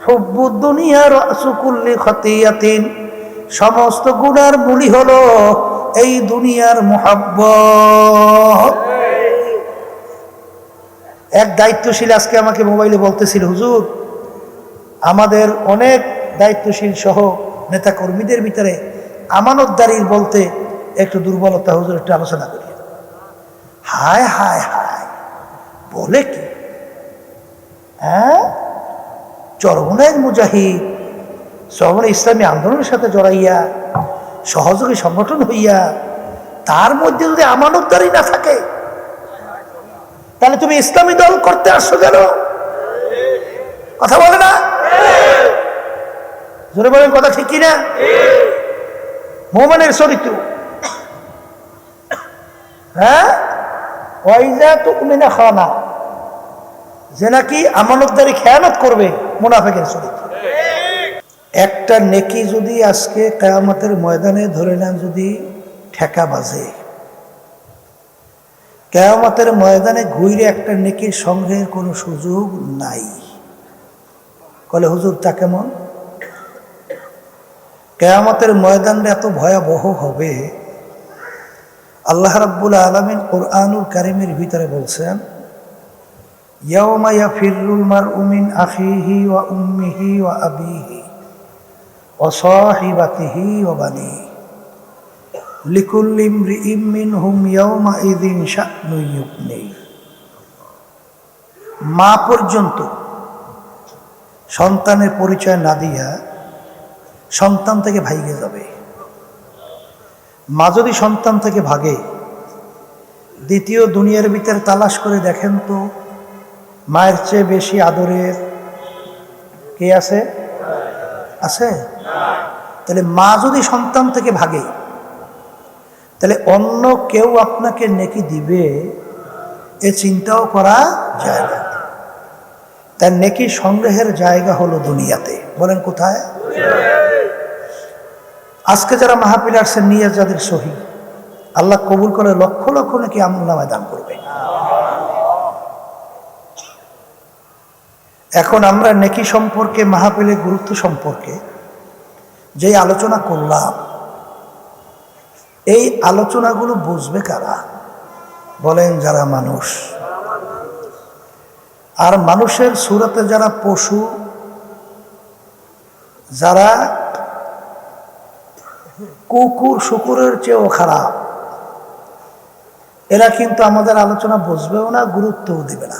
হুব্বুদ দুনিয়া রাসু কুল্লি খতিয়াতিন, সমস্ত গুনার মূলই হলো এই দুনিয়ার মুহাব্বত। এক দায়িত্বশীল আজকে আমাকে মোবাইলে বলতেছিল, হুজুর আমাদের অনেক দায়িত্বশীল সহ নেতা কর্মীদের ভিতরে আমানতদারির বলতে একটু দুর্বলতা, হুজুর একটু আলোচনা করি। হায় হায় হায়, বলে কি? হ্যাঁ, চরমনায়ের মুজাহিদ, চরমনায় ইসলামী আন্দোলনের সাথে জড়াইয়া সহযোগী সংগঠন হইয়া তার মধ্যে যদি আমানতদারি না থাকে, তাহলে তুমি ইসলামী দল করতে আসছো কেন? কথা বলে না? জোরে বলেন, কথা ঠিক কিনা? মুমিনের চরিত্র, হ্যাঁ, ওয়াইজা তুমিনা খানা, যে নাকি আমানতদারি খেয়ানত করবে, মুনাফিকের চরিত্র। একটা নেকি যদি আজকে কিয়ামতের ময়দানে ধরে নেন, যদি ঠেকা বাজে, কিয়ামতের ময়দানে ঘুরে একটা নেকির সংগ্রহের কোনো সুযোগ নাই। বলে হুজুর তা কেমন? কিয়ামতের ময়দানটা এত ভয়াবহ হবে, আল্লাহ রাব্বুল আলামিন কুরআনুল কারীমের ভিতরে বলছেন, ইয়াওমা ইয়াফিরুল মারউ মিন আখিহি ওয়া উম্মিহি ওয়া আবিহি ওয়া সাহিবাতিহি ওয়া বানিহি লিকুল্লি ইমরিইম মিনহুম ইয়াওমা ইযিন শা'নুন ইউগনি। মা পর্যন্ত সন্তানের পরিচয় না দিয়া সন্তান থেকে ভাইগে যাবে। মা যদি সন্তান থেকে ভাগে, দ্বিতীয় দুনিয়ার ভিতরে তালাশ করে দেখেন তো মায়ের চেয়ে বেশি আদরের কে আছে? আছে? তাহলে মা যদি সন্তান থেকে ভাগে, তাহলে অন্য কেউ আপনাকে নেকি দিবে এ চিন্তাও করা যায় না। তার নেকি সংগ্রহের জায়গা হলো দুনিয়াতে। বলেন কোথায়? আজকে যারা মাহফিলে আসছেন, নিয়ে যাদের সহি, আল্লাহ কবুল করে লক্ষ লক্ষ নাকি আমলনামায় দান করবে। এখন আমরা নেকি সম্পর্কে, মাহফিলের গুরুত্ব সম্পর্কে যে আলোচনা করলাম, এই আলোচনাগুলো বুঝবে কারা? বলেন যারা মানুষ। আর মানুষের সুরতে যারা পশু, যারা কুকুর শুকুরের চেয়েও খারাপ, এরা কিন্তু আমাদের আলোচনা বুঝবেও না, গুরুত্বও দেবে না।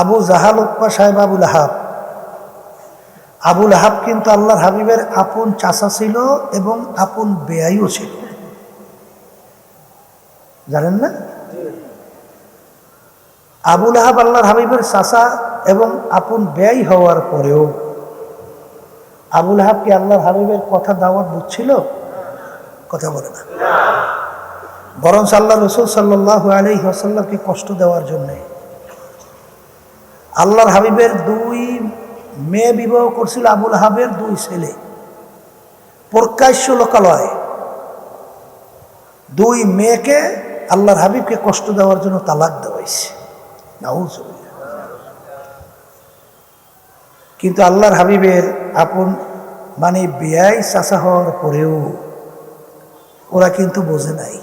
আবু জাহাল উতবা সাহেব আবুল আহাব, আবুল আহাব কিন্তু আল্লাহর হাবিবের আপন চাচা ছিল এবং আপন বেয়াইও ছিল, জানেন না? আবুল আহাব আল্লাহর হাবিবের চাচা এবং আপন বেয়াই হওয়ার পরেও আবুল আহাব কি আল্লাহর হাবিবের কথা দাওয়াত বুঝছিল? কথা বলে না। বরং আল্লাহ রাসূল সাল্লাল্লাহু আলাইহি ওয়াসাল্লামকে কষ্ট দেওয়ার জন্যে আল্লাহর হাবিবের 2 মেয়ে বিবাহ করছিল আবুল আহাবের 2 ছেলে, প্রকাশ্য লোকালয়। 2 মেয়েকে আল্লাহর হাবিবকে কষ্ট দেওয়ার জন্য তালাক দেওয়াইছে। নাউজুবিল্লাহ। কিন্তু আল্লাহর হাবিবের আপন মানে বেয়াই চাচা হওয়ার পরেও ওরা কিন্তু বোঝে নাই।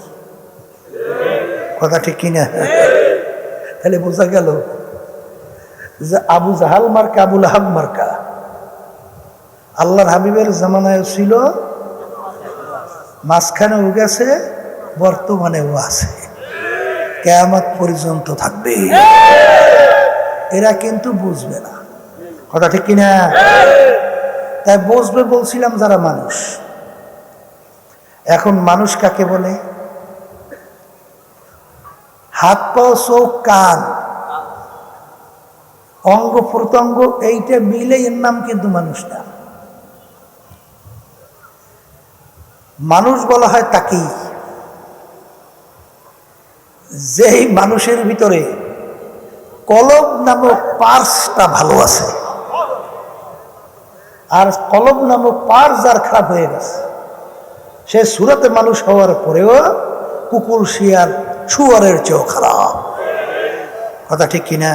কথা ঠিক কিনা? তাহলে বোঝা গেল যে আবু জাহাল মার্কা, আবুল আহাব মার্কা আল্লাহর হাবিবের জামানায় ছিল, মাঝখানেও গেছে, বর্তমানেও আছে, কিয়ামত পর্যন্ত থাকবে। এরা কিন্তু বুঝবে না। কথা ঠিক কিনা? তাই বুঝবে বলছিলাম যারা মানুষ। এখন মানুষ কাকে বলে? হাত পা চোখ কান অঙ্গ প্রত্যঙ্গ এইটা মিলে এর নাম কিন্তু মানুষ না। মানুষ বলা হয় তাকেই যেই মানুষের ভিতরে কলব নামক পার্সটা ভালো আছে, আর কলব নামক পার্স যার খারাপ হয়ে গেছে, সে সুরতে মানুষ হওয়ার পরেও কুকুর শিয়াল শুয়ারের চেয়েও খারাপ। কথা ঠিক কিনা?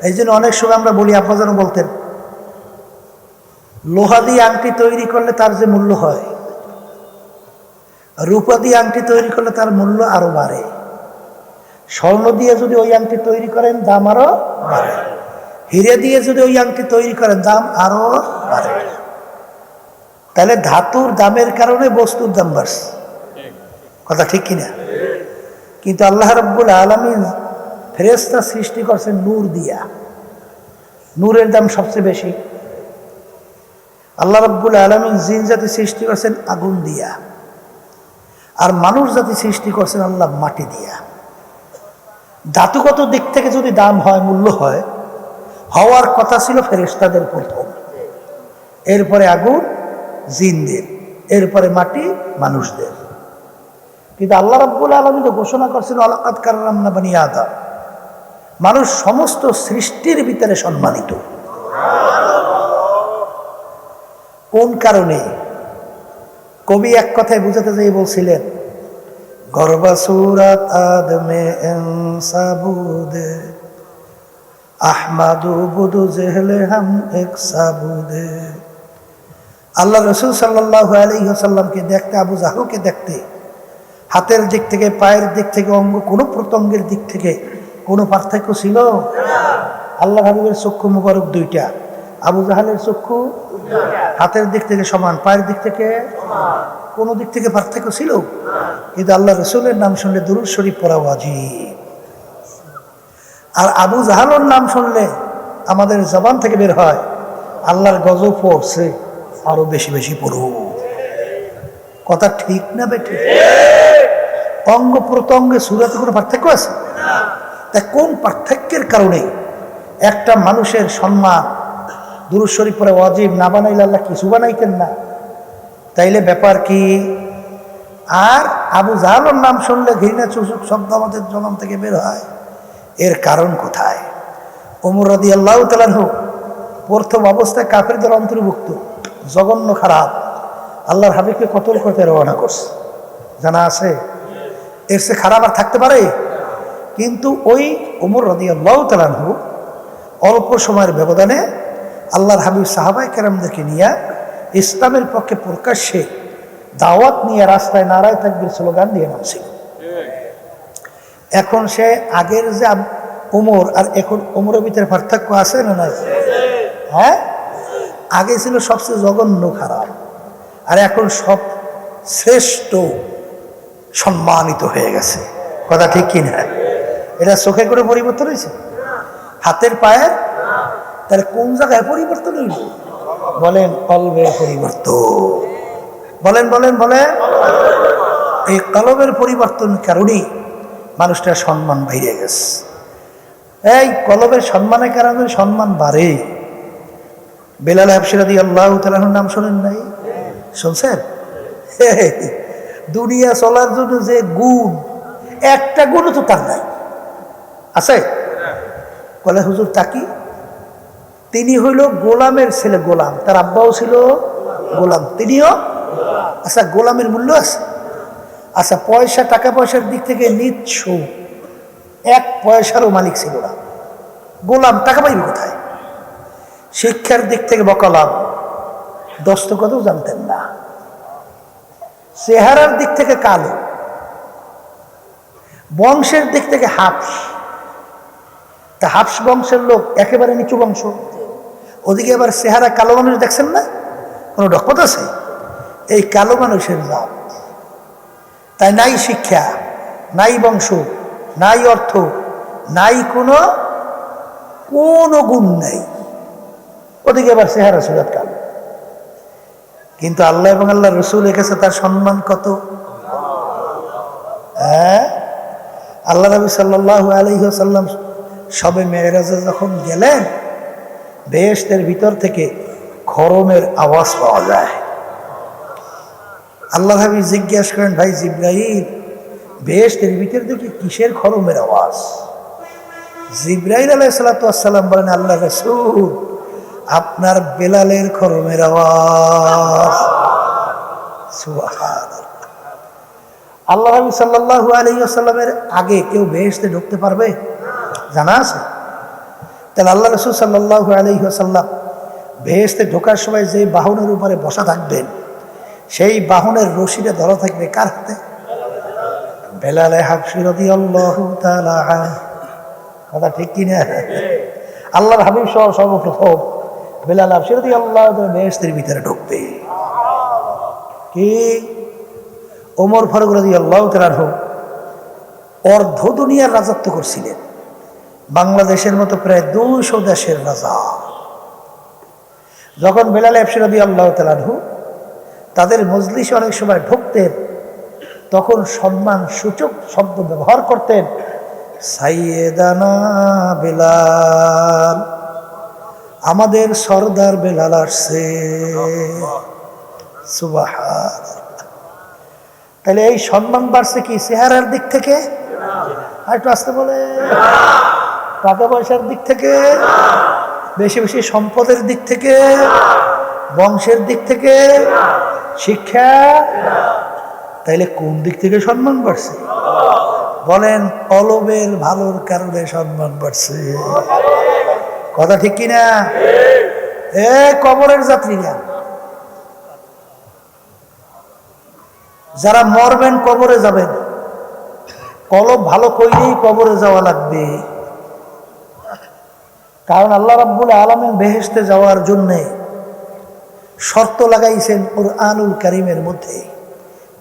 এই জন্য অনেক সময় আমরা বলি, আব্বাজান বলতেন, লোহা দিয়ে আংটি তৈরি করলে তার যে মূল্য হয়, রূপা দিয়ে আংটি তৈরি করলে তার মূল্য আরো বাড়ে। স্বর্ণ দিয়ে যদি ওই আংটি তৈরি করেন দাম আরো বাড়ে, হিরে দিয়ে যদি ওই আংটি তৈরি করেন দাম আরো বাড়ে। তাহলে ধাতুর দামের কারণে বস্তুর দাম বাড়ছে, কথা ঠিক কিনা? কিন্তু আল্লাহ রাব্বুল আলামিন ফেরেশতা সৃষ্টি করছেন নূর দিয়া, নূরের দাম সবচেয়ে বেশি। আল্লাহ রাব্বুল আলামিন জিন জাতি সৃষ্টি করছেন আগুন দিয়া, আর মানুষ জাতি সৃষ্টি করছেন আল্লাহ মাটি দিয়া। ধাতুগত দিক থেকে যদি দাম হয়, মূল্য হয়, হওয়ার কথা ছিল ফেরেশতাদের প্রথম, এরপরে আগুন জিনদের, এরপরে মাটি মানুষদের। কিন্তু আল্লাহ রাব্বুল আলামিন তো ঘোষণা করছেন ওয়ালাকাদ কাররামনা বানি আদম, মানুষ সমস্ত সৃষ্টির ভিতরে সম্মানিত। কোন কারণে? কবি এক কথায় বুঝাতে যাই বলছিলেন, গরবা সুরাত আদমে ইনসাবুদে আহমাদু বুদু জেহলে হাম এক সাবুদে। আল্লাহ রাসূল সাল্লাল্লাহু আলাইহি ওয়াসাল্লামকে দেখতে, আবু জাহলকে দেখতে, হাতের দিক থেকে, পায়ের দিক থেকে, অঙ্গ কোনো প্রত্যঙ্গের দিক থেকে কোনো পার্থক্য ছিল? আল্লাহ হাবিবের চক্ষু মুবারক দুইটা, আবু জাহালের চক্ষু হাতের দিক থেকে সমান, পায়ের দিক থেকে কোনো দিক থেকে পার্থক্য ছিল? কিন্তু আল্লাহ রসুলের নাম শুনলে দুরূদ শরীফ পড়া ওয়াজিব, আর আবু জাহালের নাম শুনলে আমাদের জবান থেকে বের হয় আল্লাহর গজব পড়ছে, আরো বেশি বেশি পড়ো। কথা ঠিক না বেঠিক? অঙ্গ প্রত্যঙ্গে সূরাতে কোনো পার্থক্য আছে? তা কোন পার্থক্যের কারণে একটা মানুষের সম্মান দুরূদ শরীফ পড়া ওয়াজিব? না বানাইলে আল্লাহ কিছু বানাইতেন না? তাইলে ব্যাপার কি? আর আবু জাহালের নাম শুনলে ঘৃণা চুচুক শব্দ আমাদের জবান থেকে বের হয়, এর কারণ কোথায়? ওমর রাদিয়াল্লাহু তাআলা আনহু প্রথম অবস্থায় কাফেরদের অন্তর্ভুক্ত, জঘন্য খারাপ, আল্লাহর হাবিবকে কতল করতে রওনা করছে, জানা আছে? এর চেয়ে খারাপ আর থাকতে পারে? কিন্তু ওই ওমর রাদিয়াল্লাহু তাআলা আনহু অল্প সময়ের ব্যবধানে আল্লাহর হাবিব সাহাবায়ে কেরামদেরকে নিয়ে ইসলামের পক্ষে প্রকাশ্যে দাওয়াত নিয়ে রাস্তায় নারায় তাকবীর স্লোগান দিয়ে নামছিল। এখন সে আগের যে ওমর আর এখন ওমরের ভিতরে পার্থক্য আছে না নাই? হ্যাঁ, আগে ছিল সবচেয়ে জঘন্য খারাপ, আর এখন সব শ্রেষ্ঠ সম্মানিত হয়ে গেছে। কথা ঠিক কিনা? এটা চোখে করে পরিবর্তন হয়েছে, হাতের পায়ের? তাহলে কোন জায়গায় পরিবর্তন হইল? বলেন কলবের পরিবর্তন। বলেন বলেন বলেন। এই কলবের পরিবর্তন কারণেই মানুষটার সম্মান বেড়ে গেছে। এই কলবের সম্মানের কারণে সম্মান বাড়ে। বেলাল হাবশী রাদিয়াল্লাহু তাআলা আনহুর নাম শোনেন নাই? শুনছেন? দুনিয়া চলার জন্য যে গুণ, একটা গুণও তো তার নাই, আছে? বলে হুজুর তাকি, তিনি হইল গোলামের ছেলে, গোলাম, তার আব্বাও ছিল গোলাম, তিনিও। আচ্ছা, গোলামের মূল্য আছে? আচ্ছা, পয়সা, টাকা পয়সার দিক থেকে নিচ্ছ, এক পয়সারও মালিক ছিল না, গোলাম, টাকা পাইবে কোথায়? শিক্ষার দিক থেকে বকালাম, দস্তখতও জানতেন না, চেহারার দিক থেকে কালো, বংশের দিক থেকে হাফস, তা হাফস বংশের লোক একেবারে নিচু বংশ, ওদিকে আবার চেহারা কালো মানুষ দেখছেন না, কোনো ডকপত আছে? এই কালো মানুষের জাত। তাই নাই শিক্ষা, নাই বংশ, নাই অর্থ, নাই কোনো গুণ নাই, ওদিকে আবার চেহারা সুরাত কালো। কিন্তু আল্লাহ এবং আল্লাহ রসুলের কাছে তার সম্মান কত! হ্যাঁ, আল্লাহ নবী সাল্লাল্লাহু আলাইহি ওয়াসাল্লাম শবে মেরাজে যখন গেলেন, বেহেশতের ভিতর থেকে খরমের আওয়াজ পাওয়া যায়। আল্লাহ হাবিব জিজ্ঞাসা করেন, ভাই জিব্রাইল, বেহেশতের ভিতর থেকে কিসের খরমের আওয়াজ? জিব্রাইল আলাইহিস সালাতু ওয়াস সালাম বলেন, আল্লাহ রাসূল, আপনার বেলালের খরমের আওয়াজ। সুবহানাল্লাহ। আল্লাহ নবী সাল্লাল্লাহু আলাইহি ওয়াসাল্লামের আগে কেউ বেহেশতে ঢুকতে পারবে? জানা আছে? তাহলে আল্লাহ রাসূল সাল্লাল্লাহু আলাইহি ওয়াসাল্লাম বেহেশতে ঢোকার সময় যে বাহনের উপরে বসা থাকবেন, সেই বাহনের রশিটা ধরা থাকবে কার হাতে? বেলাল হাবশী রাদিয়াল্লাহু তাআলা আনহু। কথা ঠিক কিনা? আল্লাহর হাবিব সহ সর্বপ্রথম বেলাল হাবশী রাদিয়াল্লাহু তাআলা বেহেশতের ভিতরে ঢুকবে। কি? ওমর ফারুক রাদিয়াল্লাহু তাআলা আনহু অর্ধ দুনিয়ার রাজত্ব করছিলেন, বাংলাদেশের মতো প্রায় 200 দেশের রাজা। যখন বেলাল হাবশী রাদিয়াল্লাহু তাআলা আনহু তাদের মজলিসে অনেক সময় ঢুকতেন, তখন সম্মান সূচক শব্দ ব্যবহার করতেন, সাইয়েদানা বেলাল, আমাদের সরদার বেলাল আসছে। সুবহানাল্লাহ। তাহলে এই সম্মান বাড়ছে কি চেহারার দিক থেকে? আর একটু আসতে বলে, টাকা পয়সার দিক থেকে, বেশি বেশি সম্পদের দিক থেকে, বংশের দিক থেকে, শিক্ষা? তাইলে কোন দিক থেকে সম্মান বাড়ছে? বলেন, কলবের ভালোর কারণে সম্মান বাড়ছে। কথা ঠিক কিনা? এ কবরের যাত্রীরা, যারা মরবেন, কবরে যাবেন, কলব ভালো কইলেই কবরে যাওয়া লাগবে। কারণ আল্লাহ রাব্বুল আলামিন বেহেশতে যাওয়ার জন্যে শর্ত লাগাইছেন কুরআনুল কারীমের মধ্যে।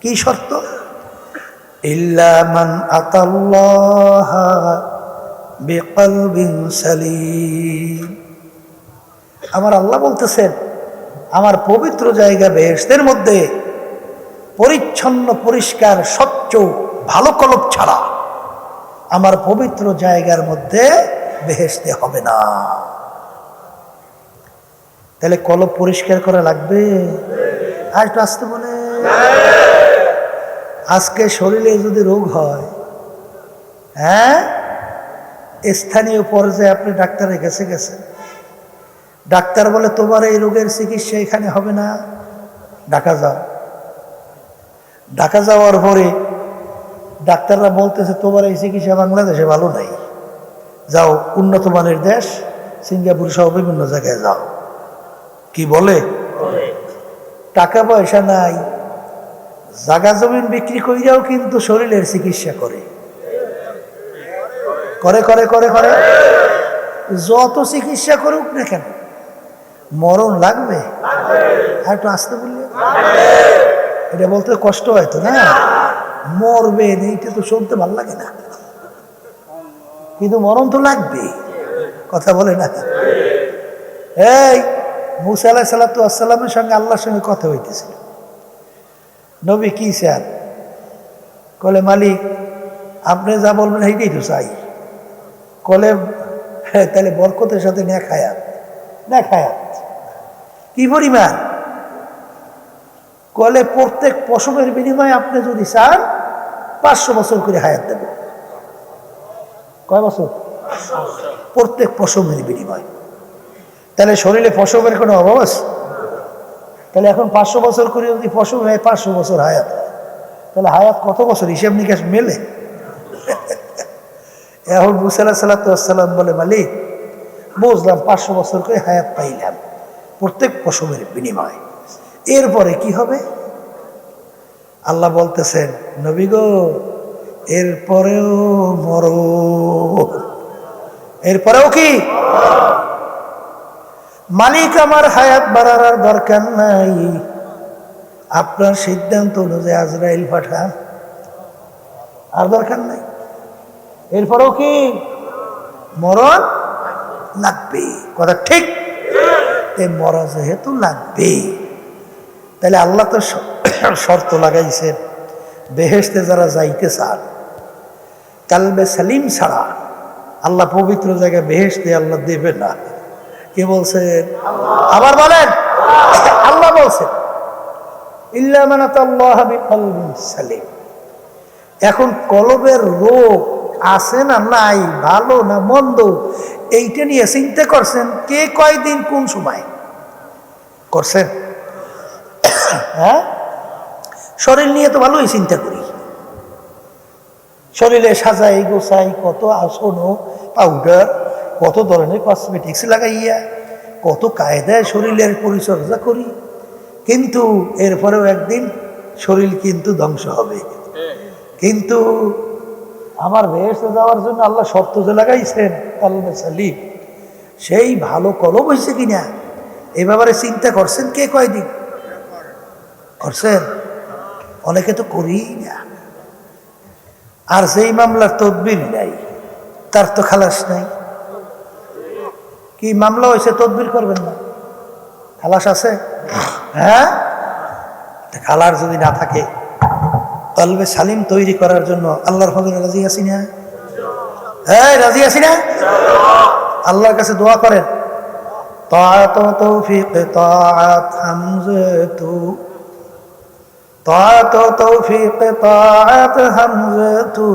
কি শর্ত? ইল্লা মান আতাল্লাহা বিকলবিন সালিম। আমার আল্লাহ বলতেছেন, আমার পবিত্র জায়গা বেহেশতের মধ্যে পরিচ্ছন্ন, পরিষ্কার, স্বচ্ছ, ভালো কলব ছাড়া আমার পবিত্র জায়গার মধ্যে বেহেশতে হবে না। তাহলে কলব পরিষ্কার করা লাগবে। আর একটু আসতে বলে, আজকে শরীরে যদি রোগ হয়, হ্যাঁ, স্থানীয় পর্যায়ে আপনি ডাক্তারের কাছে গেছেন, ডাক্তার বলে তোমার এই রোগের চিকিৎসা এখানে হবে না, ঢাকা যাও। ঢাকা যাওয়ার পরে ডাক্তাররা বলতেছে তোমার এই চিকিৎসা বাংলাদেশে ভালো নাই, যাও উন্নত মানের দেশ, সিঙ্গাপুর সহ বিভিন্ন জায়গায় যাও। কি বলে? টাকা পয়সা নাই, জায়গা জমিন বিক্রি করিয়াও কিন্তু শরীরের চিকিৎসা করে করে করে করে করে যত চিকিৎসা করুক না কেন, মরণ লাগবে। আর একটু আসতে বললে, এটা বলতে কষ্ট হয়তো না, মরবেন এইটা তো শুনতে ভালো লাগে না, কিন্তু মরণ তো লাগবে। কথা বলে না? এই মুসা আলাইহিস সালাতু ওয়াস সালামের সঙ্গে আল্লাহর সঙ্গে কথা হইতেছিল। নবী কি চান? কলে মালিক আপনি যা বলবেন সেইটাই তো চাই। কলে তাহলে বরকতের সাথে নেক হায়াত। নেক হায়াত কি পরিমাণ? কলে প্রত্যেক পশমের বিনিময়ে আপনি যদি চান 500 বছর করে হায়াত দেব। কয় বছর? প্রত্যেক পশমের বিনিময়। তাহলে শরীরে পশমের কোনো অভাব আছে? তাহলে এখন 500 বছর করে যদি পশম হয়, 500 বছর হায়াত, তাহলে হায়াত কত বছর? হিসেব নিকাশ মেলে? এখন মুসা আলাইহিস সালাতু ওয়াস সালাম বলে মালিক বুঝলাম 500 বছর করে হায়াত পাইলাম প্রত্যেক পশমের বিনিময়, এরপরে কি হবে? আল্লাহ বলতেছেন নবী গো, এরপরেও মরণ। এরপরেও কি? মালিক আমার হায়াত বাড়ার আর দরকার নাই, আপনার সিদ্ধান্ত অনুযায়ী আজরাইল পাঠান, আর দরকার নাই। এরপরেও কি? মরণ লাগবে। কথা ঠিক? মরা যেহেতু লাগবে, তাহলে আল্লাহ তো শর্ত লাগাইছেন, বেহেশতে যারা যাইতে চান কালবে সালিম ছাড়া আল্লাহ পবিত্র জায়গায় বেহেশতে আল্লাহ দেবে না। কে বলছেন? আবার বলেন, আল্লাহ বলছেন ইল্লা মান আতাল্লাহা বিকলবিন সালিম। এখন কলবের রোগ আছে না নাই, ভালো না মন্দ, এইটা নিয়ে চিন্তা করছেন কে কয়দিন কোন সময় করছেন? হ্যাঁ, শরীর নিয়ে তো ভালোই চিন্তা করি, শরীরে সাজাই গোছাই, কত আসন পাউডার কত ধরনের কসমেটিক্স লাগাইয়া কত কায়দায় শরীরের পরিচর্যা করি, কিন্তু এরপরেও একদিন শরীর কিন্তু ধ্বংস হবে। কিন্তু আমার বেহেশতে যাওয়ার জন্য আল্লাহ শর্ত যে লাগাইছেন কলবে সালিম, সেই ভালো কলম হয়েছে কিনা এ ব্যাপারে চিন্তা করছেন কে কয়দিন করছেন? অনেকে তো করি না। আর যেই মামলার তদবির নাই তার তো খালাস নাই। কি মামলা হয়েছে তদবির করবেন না, খালাস আছে? হ্যাঁ, খালার যদি না থাকে কলবে সালিম তৈরি করার জন্য আল্লাহর ফজলে রাজি আছি না? হ্যাঁ, রাজি আছি না? আল্লাহর কাছে দোয়া করেন, তাআত ওয়া তৌফিক, তাআত হামজাতু, তাআত ওয়া তৌফিক, তাআত হামজাতু,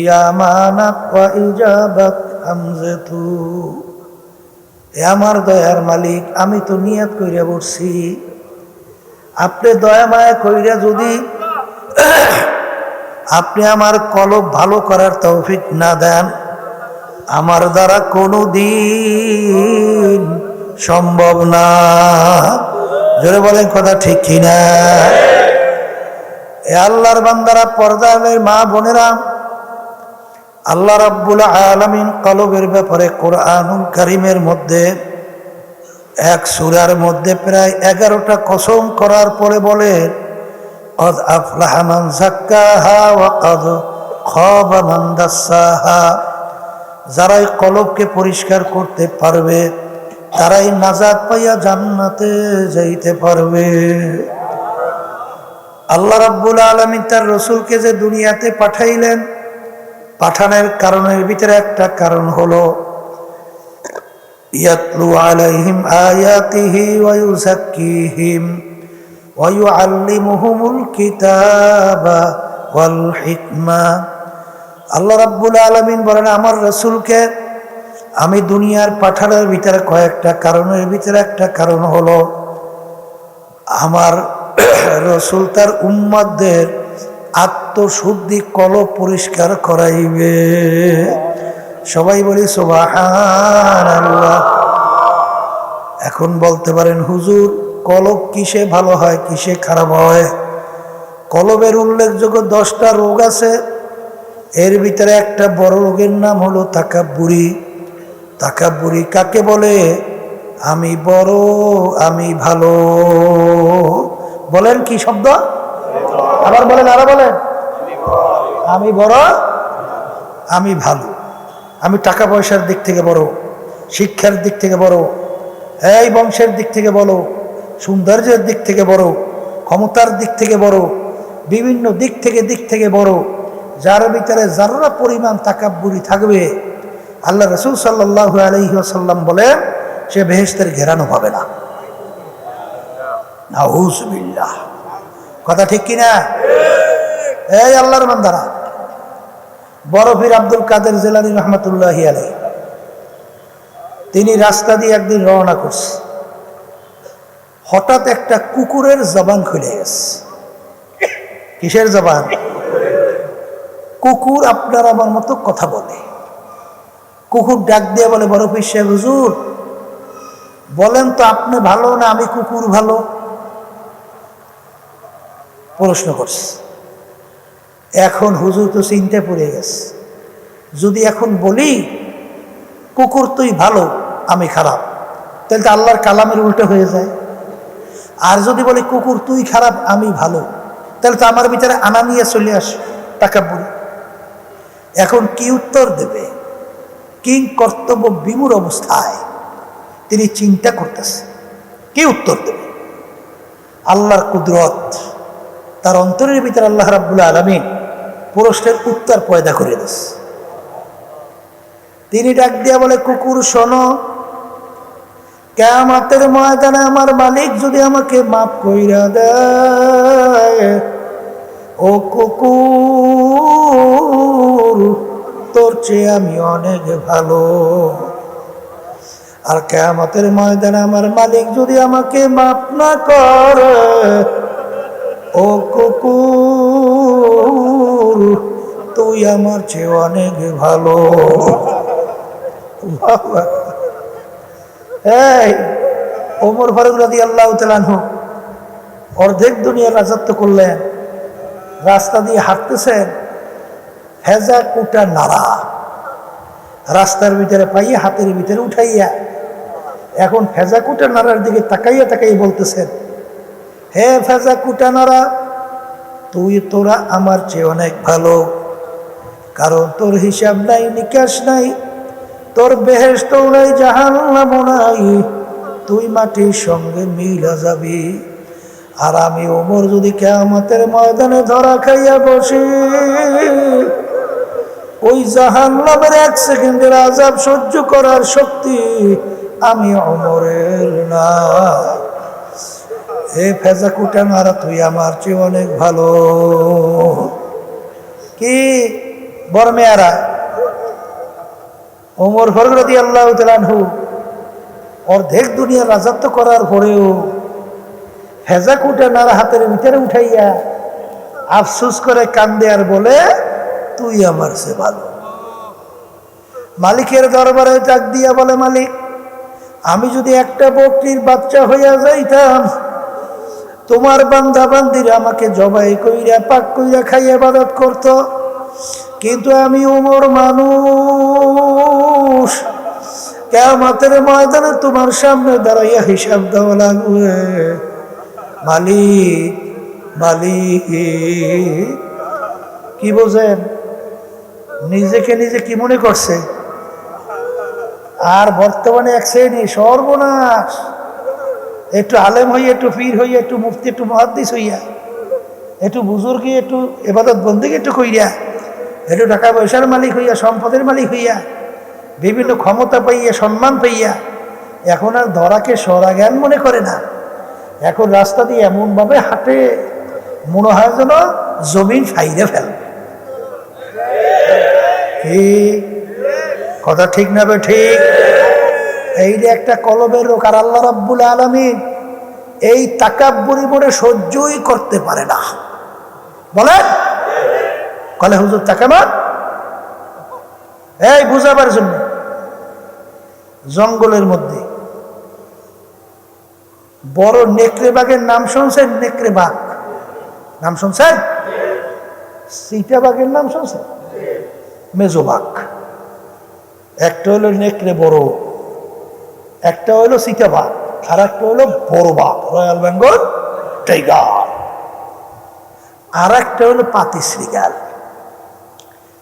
ইয়া মানাত ওয়া ইজাবাত হামজাতু। এ আমার দয়ার মালিক, আমি তো নিয়ত কইরা বসছি, আপনি দয়া মায়া কইরা যদি আপনি আমার কলব ভালো করার তৌফিক না দেন, আমার দ্বারা কোনো দিন সম্ভব না। জোরে বলেন কথা ঠিক কিনা? এ আল্লাহর বান্দারা, পর্দার মা বোনেরা, আল্লাহ রাব্বুল আলামিন কলবের ব্যাপারে কোরআনুল কারীমের মধ্যে এক সূরার মধ্যে প্রায় 11টা কসম করার পরে বলে, কদ আফলাহা মান যাক্কাহা ওয়া কদ খাবা মান দাসসাহা। যারাই কলবকে পরিষ্কার করতে পারবে তারাই নাজাত পাইয়া জান্নাতে যাইতে পারবে। আল্লাহ রাব্বুল আলামিন তার রাসূলকে যে দুনিয়াতে পাঠাইলেন, পাঠানোর কারণের ভিতরে একটা কারণ হলো ইয়াতলু আলাইহিম আয়াতিহি ওয়া ইউযাক্কিহিম ওয়া ইউআল্লিমুহুমুল কিতাবা ওয়াল হিকমা। আল্লাহ রাব্বুল আলামিন বলেন, আমার রাসূলকে আমি দুনিয়ার পাঠানোর ভিতরে কয়েকটা কারণের ভিতরে একটা কারণ হলো আমার রাসূল তার উম্মতদের আত্মশুদ্ধি কলব পরিষ্কার করাইবে। সবাই বলি সুবহানাল্লাহ। এখন বলতে পারেন, হুজুর কলব কিসে ভালো হয় কিসে খারাপ হয়? কলবের উল্লেখযোগ্য 10টা রোগ আছে, এর ভিতরে একটা বড় রোগের নাম হলো তাকাব্বুরি। তাকাব্বুরি কাকে বলে? আমি বড়, আমি ভালো। বলেন কি শব্দ? আবার বলেন, আরো বলেন। আমি বড়, আমি ভালো, আমি টাকা পয়সার দিক থেকে বড়, শিক্ষার দিক থেকে বড়, এই বংশের দিক থেকে বড়, সৌন্দর্যের দিক থেকে বড়, ক্ষমতার দিক থেকে বড়, বিভিন্ন দিক থেকে বড়। যার ভিতরে যারা পরিমাণ তাকাব্বুরি থাকবে, আল্লাহ রাসূল সাল্লাল্লাহু আলাইহি ওয়াসাল্লাম বলেন, সে বেহেশতের ঘেরানো পাবে না। নাউযুবিল্লাহ। কথা ঠিক কিনা? এই আল্লাহর বান্দারা, বড় পীর আব্দুল কাদের জিলানী রাহমাতুল্লাহি আলাইহি, তিনি রাস্তা দিয়ে একদিন রওনা করছে, হঠাৎ একটা কুকুরের জবান খুলে গেছে। কিসের জবান? কুকুর আপনার আমার মতো কথা বলে। কুকুর ডাক দিয়ে বলে, বড় পীর সাহেব হুজুর বলেন তো, আপনি ভালো না আমি কুকুর ভালো? প্রশ্ন করছে। এখন হুজুর তো চিন্তা পড়ে গেছে, যদি এখন বলি কুকুর তুই ভালো আমি খারাপ, তাহলে তো আল্লাহর কালামের উল্টো হয়ে যায়। আর যদি বলি কুকুর তুই খারাপ আমি ভালো, তাহলে তো আমার ভিতরে আনানিয়া চলে আসে, তাকাব্বুরি। এখন কি উত্তর দেবে? কিং কর্তব্য বিমূঢ় অবস্থায় তিনি চিন্তা করতেছে কি উত্তর দেবে। আল্লাহর কুদরত, তার অন্তরের ভিতরে আল্লাহ রাব্বুল আলামিন প্রশ্নের উত্তর পয়দা করে দিয়েছে। তিনি ডাক দিয়া বলে, কুকুর শোনো, কিয়ামতের ময়দানে আমার মালিক যদি আমাকে মাফ কইরা দেয়, ও কুকুর তোর চেয়ে আমি অনেক ভালো। আর কিয়ামতের ময়দানে আমার মালিক যদি আমাকে মাফ না করে, ও কুকুর তুই আমার চেয়ে অনেক ভালো। এই ওমর ফারুক রাদিয়াল্লাহু তাআলা আনহু অর্ধেক দুনিয়ার রাজত্ব করলেন, রাস্তা দিয়ে হাঁটতেছেন, হেজা কুটা নাড়া রাস্তার ভিতরে পাইয়া হাতের ভিতরে উঠাইয়া এখন ফেজা কুটা নাড়ার দিকে তাকাইয়া তাকাইয়া বলতেছেন, হে ফেজা কুটা নাড়া, তোরা আমার চেয়ে অনেক ভালো, কারণ তোর হিসাব নাই, নিকাশ নাই, তোর বেহেশত নাই, জাহান্নাম নাই, তুই মাটির সঙ্গে মিলা যাবি। আর আমি ওমর যদি কিয়ামতের ময়দানে ধরা খাইয়া বসি, ওই জাহান্নামের 1 সেকেন্ডের আযাব সহ্য করার শক্তি আমি ওমরের না। এ ফেজা কুটা নারা, তুই আমার চেয়ে অনেক ভালো। কি বরমেয়ারা, ওমর ফারুক রাদিয়াল্লাহু তাআলা আনহু অর্ধেক দুনিয়ার রাজত্ব করার পরেও ফেজা কুটা নারা হাতের ভিতরে উঠাইয়া আফসোস করে কান্দে আর বলে, তুই আমার চেয়ে ভালো। মালিকের দরবারে ডাক দিয়া বলে, মালিক, আমি যদি একটা বকরির বাচ্চা হইয়া যাইতাম, তোমার বান্দা বান্দিরা আমাকে জবাই কইরা পাক কইরা খাইয়া ইবাদত করত, কিন্তু আমি ওমর মানুষ, কিয়ামতের ময়দানে তোমার সামনে দাঁড়াইয়া হিসাব দেওয়া লাগবে। মালিক, মালিক, কি বোঝেন? নিজেকে নিজে কি মনে করছে? আর বর্তমানে এক শ্রেণী সর্বনাশ, একটু আলেম হইয়া, একটু পীর হইয়া, একটু মুফতি, একটু মুহাদ্দিস হইয়া, একটু বুজুর্গি, একটু ইবাদত বন্দেগী একটু কইরা, একটু টাকা পয়সার মালিক হইয়া, সম্পদের মালিক হইয়া, বিভিন্ন ক্ষমতা পাইয়া, সম্মান পাইয়া, এখন আর ধরাকে সরা জ্ঞান মনে করে না। এখন রাস্তা দিয়ে এমনভাবে হাঁটে মনে হয় যেন জমিন ফাইরে ফেল। কথা ঠিক না? ঠিক। এই যে একটা কলবের রোগ, আর আল্লাহ রাব্বুল আলামিন এই তাকাব্বুরি মোড়ে সহ্যই করতে পারে না। বলেন, কলে হুজুর তাকামান, এই বুঝাবার জন্য জঙ্গলের মধ্যে বড় নেকড়ে বাঘের নাম শুনছেন? নেকড়ে বাঘ নাম শুনছেন? চিতা বাঘের নাম শুনছেন? মেজো বাঘ। একটা হলো নেকড়ে বড়, একটা হলো চিতা বাঘ, আর একটা হলো বড় বাঘ, রয়্যাল বেঙ্গল টাইগার, আর একটা হলো পাতি শ্রীগাল।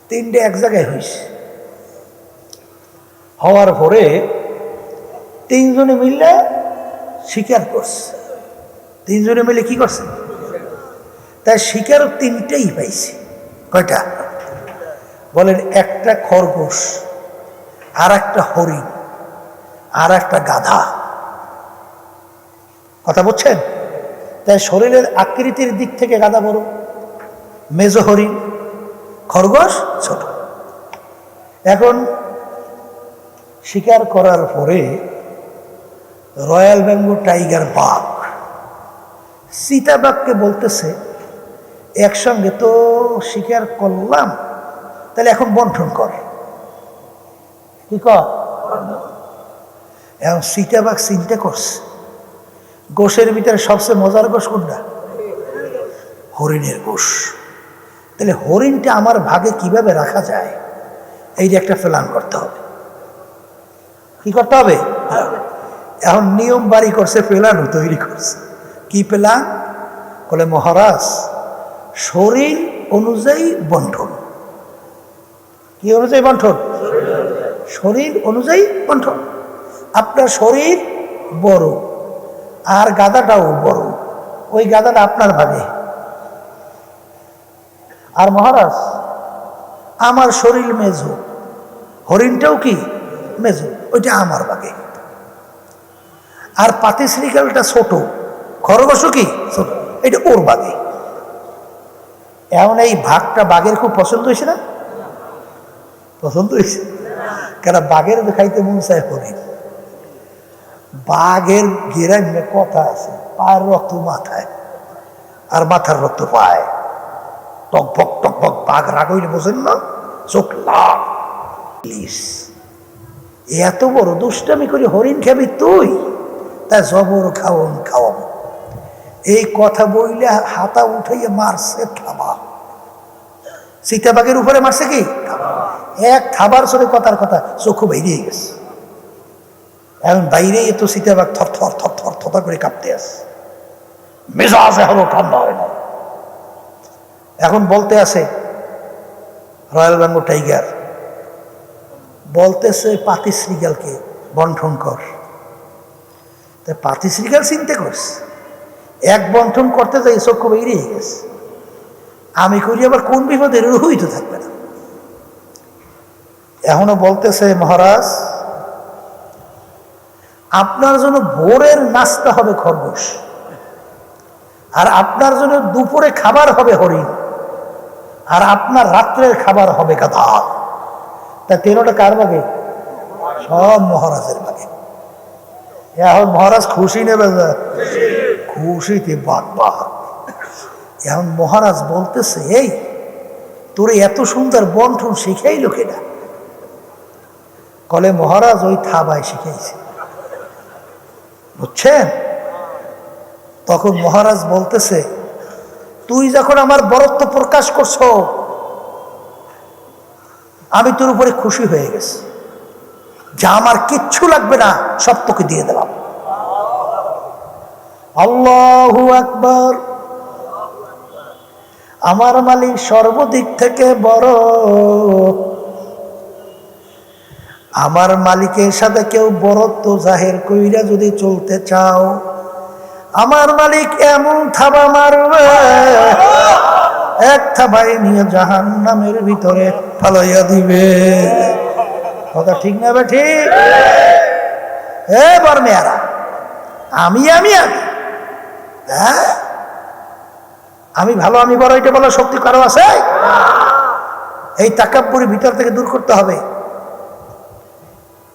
তিনটে এক জায়গায় হয়েছে। হওয়ার পরে তিনজনে মিললে শিকার করছে। তিনজনে মিলে কি করছে? তাই শিকার তিনটেই পাইছে। কয়টা? বলেন, একটা খরগোশ, আর একটা হরিণ, আর একটা গাধা। কথা বলছেন? তাই শরীরের আকৃতির দিক থেকে গাধা বড়, মেজো হরিণ, খরগোশ ছোট। এখন শিকার করার পরে রয়্যাল বেঙ্গল টাইগার বাঘ চিতা বাঘকে বলতেছে, একসঙ্গে তো শিকার করলাম, তাহলে এখন বন্টন কর। কি কর? এখন চিতা বাঘ চিন্তা করছে, গোশের ভিতরে সবচেয়ে মজার গোশ কোনটা? হরিণের গোশ। তাহলে হরিণটা আমার ভাগে কিভাবে রাখা যায়, এই যে একটা প্ল্যান করতে হবে। কি করতে হবে? এখন নিয়ম বাড়ি করছে, প্ল্যানও তৈরি করছে। কি প্ল্যান? বলে, মহারাজ, শরীর অনুযায়ী বন্টন। কি অনুযায়ী বন্টন? শরীর অনুযায়ী বন্টন। আপনার শরীর বড়, আর গাদাটাও বড়, ওই গাদাটা আপনার ভাগে। আর মহারাজ, আমার শরীর মেজো, হরিণটাও কি মেজো, ওইটা আমার ভাগে। আর পাতি শ্রীকালটা ছোট, খরগোশও কি ছোট, এটা ওর ভাগে। এমন এই ভাগটা বাঘের খুব পছন্দ হয়েছে না? পছন্দ হয়েছে, কেন বাঘের খাইতে মন চায় হরিণ। বাঘের গেরামে কথা আছে, পায়ের রক্ত মাথায় আর মাথার রক্ত পায়। টকবক টকবক বাঘ রাগ হইলে বোঝেন না, চোখ লাল। এত বড় দুষ্টামি করে হরিণ খাবি তুই, তা জবর খাওয়াম। এই কথা বইলে হাতা উঠাইয়া মারছে থাবা, চিতাবাঘের উপরে মারছে কি এক থাবার সরে কথার কথা চোখু বেরিয়ে গেছে। এখন বাইরে এত চিতাবাঘ থর থর থর থর থর করে কাঁপতে আসে, মেজাজ এখনো ঠান্ডা হয় না। এখন বলতে আছে রয়্যাল বেঙ্গল টাইগার, বলতেছে পাতি শ্রীগালকে বন্টন কর। তাই পাতি শ্রীগাল চিন্তা করছে, এক বন্টন করতে যাই চক্ষু বেরিয়ে গেছে, আমি করি আবার কোন বিপদের রুই তো থাকবে না। এখনো বলতেছে মহারাজ, আপনার জন্য ভোরের নাস্তা হবে খরগোশ, আর আপনার জন্য দুপুরে খাবার হবে হরিণ, আর আপনার রাত্রের খাবার হবে গাধা। তা তেরোটা কার ভাগে? সব মহারাজের ভাগে। এখন মহারাজ খুশি নেবে, খুশিতে বাদ বাদ। এখন মহারাজ বলতেছে, এই তোর এত সুন্দর বন্টন শিখাইল কেনা? কলে মহারাজ ওই থাবায় শিখাইছে, বুঝছেন? তখন মহারাজ বলতেছে, তুই যখন আমার বরত্ব প্রকাশ করছ, আমি তোর উপরে খুশি হয়ে গেছি, যা আমার কিচ্ছু লাগবে না সব তোকে দিয়ে দিলাম। আল্লাহু আকবার। আমার মালিক সর্বদিক থেকে বড়। আমার মালিকের সাথে কেউ বরত্ব জাহের কইরা যদি চলতে চাও, আমার মালিক এমন থাবা মারবে, এক থাবাই নিয়ে জাহান্নামের ভিতরে ফালাইয়া দিবে। কথা ঠিক না? ঠিক। এবার মেয়ারা আমি আমি আমি হ্যাঁ আমি ভালো, আমি বড়, এটা বলার শক্তি কারো আছে? এই তাকাব্বুরি ভিতর থেকে দূর করতে হবে।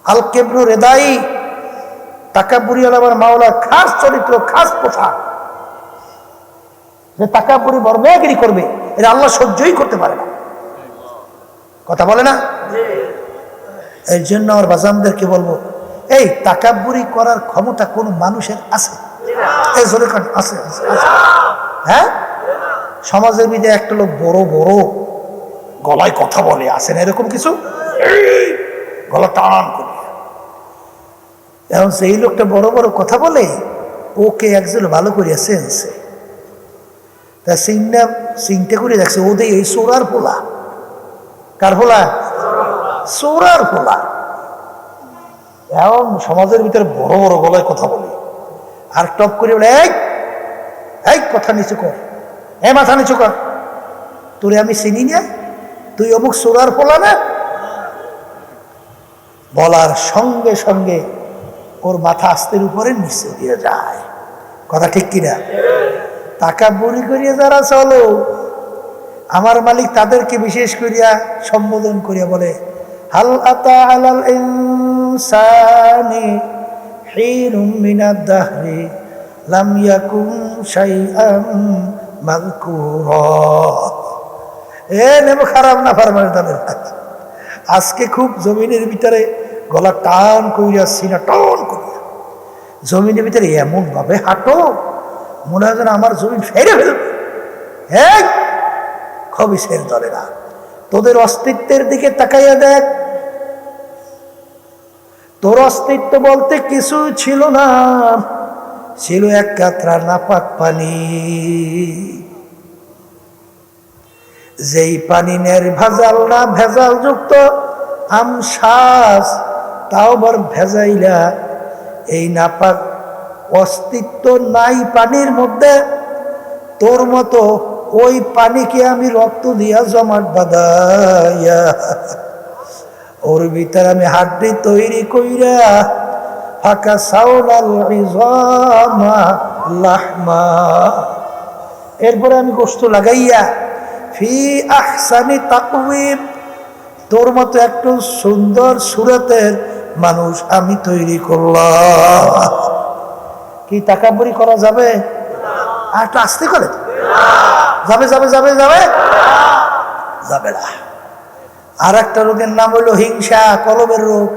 আল কেবরু রেদাই, তাকাব্বুরি হল আমার মাওলার খাস চরিত্র, খাস পোশাক। যে তাকাব্বুরি বর্বরগিরি করবে, এটা আল্লাহ সহ্যই করতে পারে না। কথা বলে না? এর জন্য আমার বাজামদেরকে বলবো, এই তাকাব্বুরি করার ক্ষমতা কোন মানুষের আছে? এই জোরে কান, আছে আছে আছে। হ্যাঁ, সমাজের ভিতরে একটা লোক বড় বড় গলায় কথা বলে, আসে না এরকম কিছু? গলা টান করে, এখন সেই লোকটা বড় বড় কথা বলে, ওকে একজন ভালো করিয়া চেনছে, তা সিংটা করে দেখছে ওদের এই চোরার পোলা। কার পোলা? চোরার পোলা। এখন সমাজের ভিতরে বড় বড় গলায় কথা বলে, আর টপ করে বলে, এই কথা নিচু কর, মাথা নিচু কর, তোরে আমি চিনি না, তুই অমুক চোরার পোলা না? বলার সঙ্গে সঙ্গে ওর মাথা আস্তের উপরে নিচে দিয়ে যায়। কথা ঠিক কিনা? তাকাব্বুরি করিয়া যারা চলো, আমার মালিক তাদেরকে বিশেষ করিয়া সম্বোধন করিয়া বলে, হাল আতা আলাল ইনসানি হিনুম মিনাদ দাহরি লাম ইয়াকুন শাইআম মাযকুরা। নেব খারাপ না ফারমানের দলের, আজকে খুব জমিনের ভিতরে গলা টান করিয়া, সিনা টান করিয়া জমিনের ভিতরে এমন ভাবে হাঁটো, মনে হয় যেন আমার জমিন ফেরে ফেলবে। হ্যাঁ, খবিসের দলেরা, তোদের অস্তিত্বের দিকে তাকাইয়া দেখ, তোর অস্তিত্ব বলতে কিছু ছিল না, ছিল এক কাতরা নাপাক পানি। যেই পানি ভেজাল না, ভেজাল যুক্ত আমশ্বাস, তাও আবার ভেজাইলা, এই নাপাক অস্তিত্ব নাই পানির মধ্যে। তোর মতো ওই পানিকে আমি রক্ত দিয়া জমাট বাঁধাইয়া ওর ভিতরে আমি হাড্ডি তৈরি কইরা ফাঁকা সাউলাল ইজামা লাহমা, এরপরে আমি গোশত লাগাইয়া ফি আহসানি তাকওয়িম, তোর মতো একটু সুন্দর সুরতের মানুষ আমি তৈরি করলাম। কি তাকাব্বুরি করা যাবে? আর একটু আস্তে করে যাবে যাবে যাবে যাবে যাবে না। আর একটা রোগের নাম হলো হিংসা, কলবের রোগ।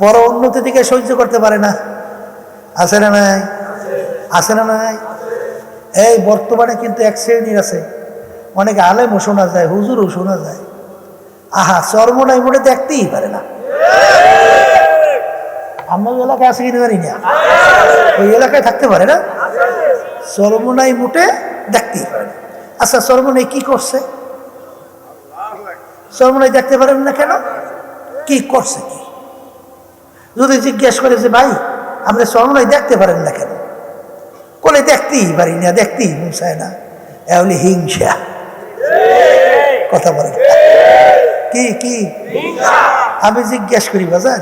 পর উন্নতি দিকে সহ্য করতে পারে না। আছে না নাই? আছে না নাই? এই বর্তমানে কিন্তু এক শ্রেণীর আছে, অনেক আলেমও শোনা যায়, হুজুরও শোনা যায়, আহা চর্মনাই মোটে দেখতেই পারে না। আমার এলাকায় আছে কিনে পারি না, ওই এলাকায় থাকতে পারে না, চর্মনাই মোটে দেখতেই পারে না। আচ্ছা চর্মনাই কি করছে? চর্মনাই দেখতে পারেন না কেন? কি করছে? কি যদি জিজ্ঞেস করে যে ভাই আপনি চর্মনাই দেখতে পারেন না কেন, বলে দেখতেই পারি না, দেখতেই মন চায় না, এগুলি হিংসা। কথা বলেন কি কি? আমি জিজ্ঞেস করি বাজার,